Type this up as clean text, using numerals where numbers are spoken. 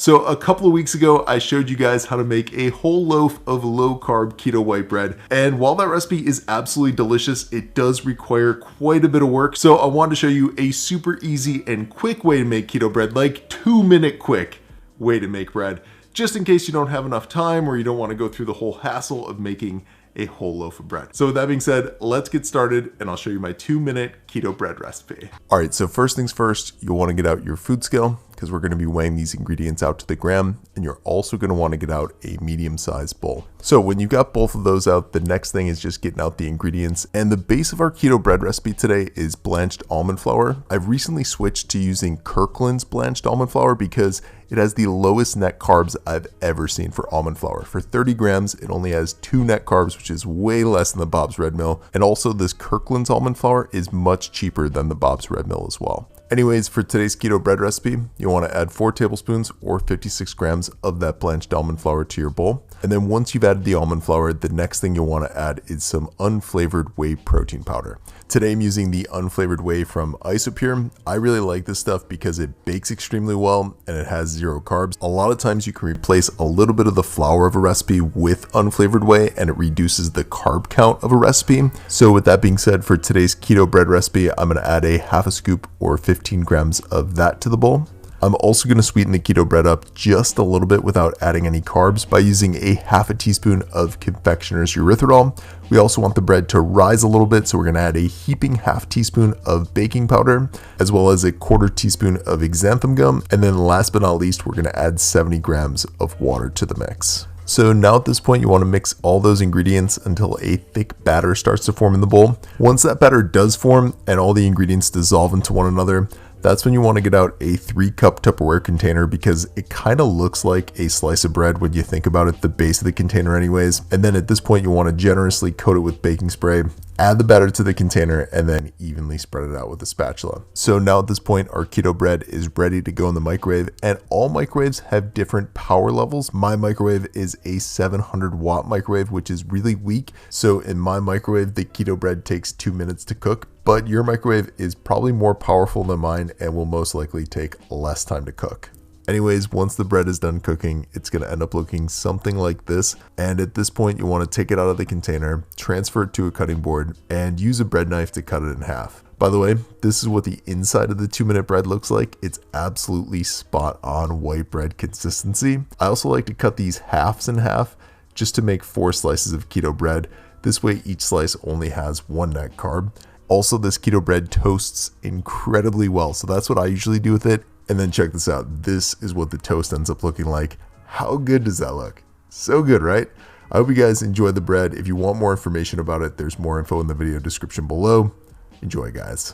So a couple of weeks ago, I showed you guys how to make a whole loaf of low-carb keto white bread. And while that recipe is absolutely delicious, it does require quite a bit of work. So I wanted to show you a super easy and quick way to make keto bread, like 2-minute quick way to make bread, just in case you don't have enough time or you don't want to go through the whole hassle of making a whole loaf of bread. So with that being said, let's get started and I'll show you my 2-minute keto bread recipe. All right, so first things first, you'll want to get out your food scale because we're going to be weighing these ingredients out to the gram, and you're also going to want to get out a medium-sized bowl. So when you got both of those out, the next thing is just getting out the ingredients. And the base of our keto bread recipe today is blanched almond flour. I've recently switched to using Kirkland's blanched almond flour because it has the lowest net carbs I've ever seen for almond flour. For 30 grams, it only has 2 net carbs, which is way less than the Bob's Red Mill. And also this Kirkland's almond flour is much cheaper than the Bob's Red Mill as well. Anyways, for today's keto bread recipe, you'll want to add 4 tablespoons or 56 grams of that blanched almond flour to your bowl. And then once you've added the almond flour, the next thing you'll want to add is some unflavored whey protein powder. Today I'm using the unflavored whey from Isopure. I really like this stuff because it bakes extremely well and it has 0 carbs. A lot of times you can replace a little bit of the flour of a recipe with unflavored whey and it reduces the carb count of a recipe. So with that being said, for today's keto bread recipe, I'm going to add a half a scoop or 15 grams of that to the bowl. I'm also going to sweeten the keto bread up just a little bit without adding any carbs by using a half a teaspoon of confectioner's erythritol. We also want the bread to rise a little bit, so we're going to add a heaping half teaspoon of baking powder, as well as a 1/4 teaspoon of xanthan gum. And then last but not least, we're going to add 70 grams of water to the mix. So now at this point, you want to mix all those ingredients until a thick batter starts to form in the bowl. Once that batter does form and all the ingredients dissolve into one another, that's when you want to get out a 3-cup Tupperware container because it kind of looks like a slice of bread when you think about it, the base of the container anyways. And then at this point, you want to generously coat it with baking spray, add the batter to the container, and then evenly spread it out with a spatula. So now at this point, our keto bread is ready to go in the microwave, and all microwaves have different power levels. My microwave is a 700-watt microwave, which is really weak. So in my microwave, the keto bread takes 2 minutes to cook, but your microwave is probably more powerful than mine and will most likely take less time to cook. Anyways, once the bread is done cooking, it's going to end up looking something like this. And at this point, you want to take it out of the container, transfer it to a cutting board, and use a bread knife to cut it in half. By the way, this is what the inside of the 2-minute bread looks like. It's absolutely spot on white bread consistency. I also like to cut these halves in half just to make 4 slices of keto bread. This way, each slice only has 1 net carb. Also, this keto bread toasts incredibly well, so that's what I usually do with it. And then check this out. This is what the toast ends up looking like. How good does that look? So good, right? I hope you guys enjoyed the bread. If you want more information about it, there's more info in the video description below. Enjoy, guys.